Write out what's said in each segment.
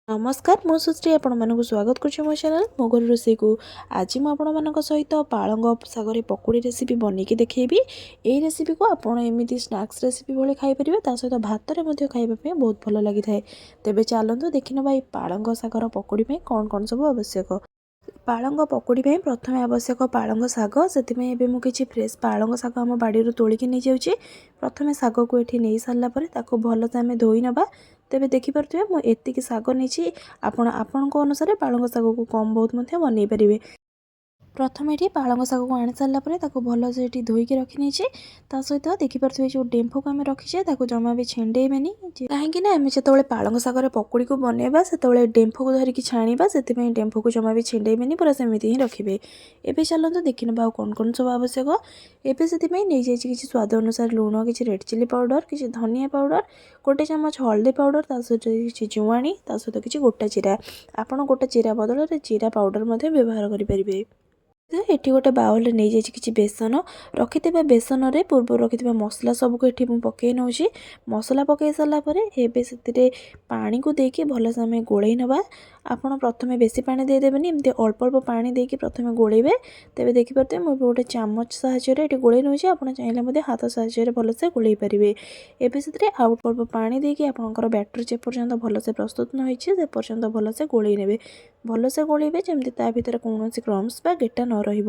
नमस्कार मु सुश्री आपण मानक स्वागत कर मो चैनल मो घर रोसई को आज मुझे सहित पालंग सागर पकोड़ी रेसिपी बनईकी देखी। यही रेसिपी को आप एमती स्नैक्स रेसिपी भाई खाईपर सहित भात में खावाई बहुत भल लगी था। तेज चलतु देखने भाई पालंग सागर पकोड़ी कौन कौन सब आवश्यक। पालंग पकोड़ी प्रथम आवश्यक पालंग साग से मुझे फ्रेश पालंग साग आम बाड़ी तोलिकी नहीं जाऊँगी। प्रथम साग को ये नहीं सारापर भल से आम धोई नवा। तेज देखिपे मुझे साग नहीं आपण अनुसार पालंग साग को कम बहुत बनई पारे। प्रथम ये पालंग साग को आनी सारापर भल से धोईकी रखी नहीं सहित देखिपे जो डेम्फो को आम रखीचे जमा भी छेडेबेनि कहीं आम जो पालंग सागर पकोड़ी को बनवा से डेम्फो को धरिकी छाणा से डेम्फो को जमा भी छेडेबेनि पूरा सेमती ही रखिए। एबे चलते देखी ना कौन कौन सब आवश्यक। एबे से नहीं किसी स्वाद अनुसार लुण किसी रेड चिली पाउडर किसी धनिया पाउडर गोटे चमच हल्दी पाउडर सहित किसी जुआणी सहित किसी गोटा जीरा आपड़ गोटा जीरा बदल जीरा पाउडर व्यवहार करेंगे। ये गोटे बाउल नहीं जाइए किसी बेसन रखि बेसन रे पूर्व रखि मसला सबको ये पकई नौ मसला पकई सारापर एबे से पानी को देके भल से आम गोलई नवा। आपड़ प्रथम बेसी पानी देदेवेनि एमती अल्प अल्प पानी देके प्रथम गोलेबे। तेज देखिपे मुझे गोटे चामच साहाय्य गोले नौ आप चाहिए हाथ साहाय्य भल से गोलई पारे। एबे से अल्प अल्प पानी देके आपंकर बैटर जे पर्यंत भल से प्रस्तुत न से पर्यंत भल से गोलई ने भल से गोलेबे जमी ता भर कौन क्रम्स बा गेटा न रही।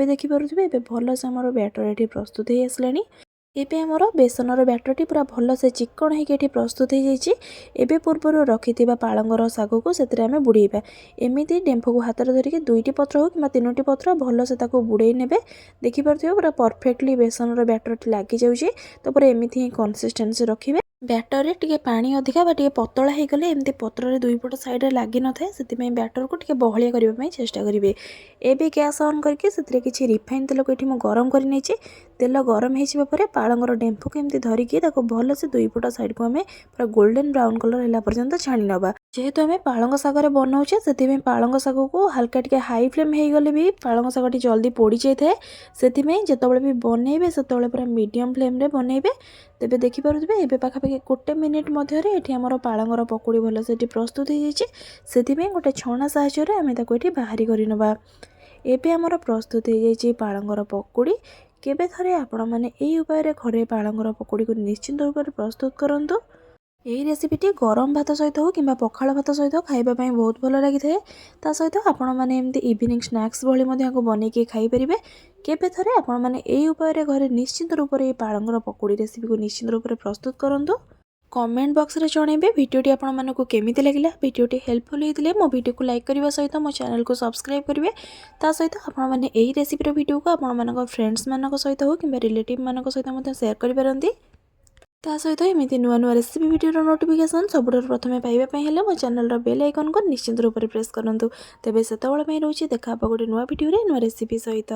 देखिपे भल से आम बैटर ये प्रस्तुत हो आसलानी। एबे आमर बेसनर बैटरटी पूरा भल से चिकन होगी प्रस्तुत हो जाए। पूर्वर रखि पालंगर साग को से बुड़ेबा एमती डेम्फो को हाथ में धरिकी दुईटी पत्र हो कि तीनोटी पत्र भल से बुड़े ने। देखिपे पूरा परफेक्टली बेसनर बैटरटी लगी जाऊँगी। तो पूरा एमती ही कंसिस्टेंसी रखिए। बैटर रे टिके पानी अधिका टिके पतला हो गले एमती पत्र दुई पट साइड लगी न था से बैटर को टिके बहलिया करने चेष्टा करेंगे। एबे गैस ऑन करके से किसी रिफाइन तेल को ये गरम कर तेल गरम हो पालंगर डेम्फो को एमती धरिकी भल से दुई पट साइड को आम पूरा गोल्डन ब्राउन कलर है पर्यंत छाणी नवा। जेहेतु आम पालंग सागर बनाऊे से पालंग साग को हल्का टिके हाई फ्लेम हो गले भी पालंग साग जल्दी पोड़ी जाए से जो भी बनइबे से पूरा मीडियम फ्लेम रे बनइबे। तेज देखिपे ये पाखापाखि गोटे मिनिट मध्य आमर पालंगर पकोड़ी भल से प्रस्तुत हो जाए। गोटे छणा साहाय्य आम ये बाहरी करनवा। एबे आमर प्रस्तुत हो जाए पालंगर पकोड़ी। केबे थरे आपण मैंने यही उपाय घरे पालंगर पकोड़ी को निश्चिंत रूप से प्रस्तुत करूँ। यही रेसिपीटी गरम भात सहित हो कि पखाल भात सहित खावाई बहुत भल लगी था सहित आपण मैंने एमती इवनिंग स्नैक्स भली बनईकी खाईपर। केबे थरे आपण मैंने यही उपाय घरे निश्चिंत रूप से पालंगर पकोड़ी रेसिपी को निश्चिंत रूप से प्रस्तुत करूँ। कमेंट बॉक्स रे जणेबे वीडियोटी आपण मानकु केमिति लागिला। वीडियोटी हेल्पफुल होइतिले मो वीडियो को लाइक करबा सहित मो चैनल को सब्सक्राइब करिवे। ता सहित आपण माने एही रेसिपी रो वीडियो को आपण मानक फ्रेंड्स मानक सहित हो कि रिलेटिव मानक सहित मते शेयर करि पारंती। ता सहित एमिति नुआ नुआ रेसिपी वीडियो रो नोटिफिकेशन सबुठारु प्रथमे पाइबा पई हेले मो चैनल रो बेल आइकन को निश्चित रूप से प्रेस करंतु। तेबे सेतबेले पई रहउची देखा गोटे नुआ वीडियो रे नुआ रेसिपी सहित।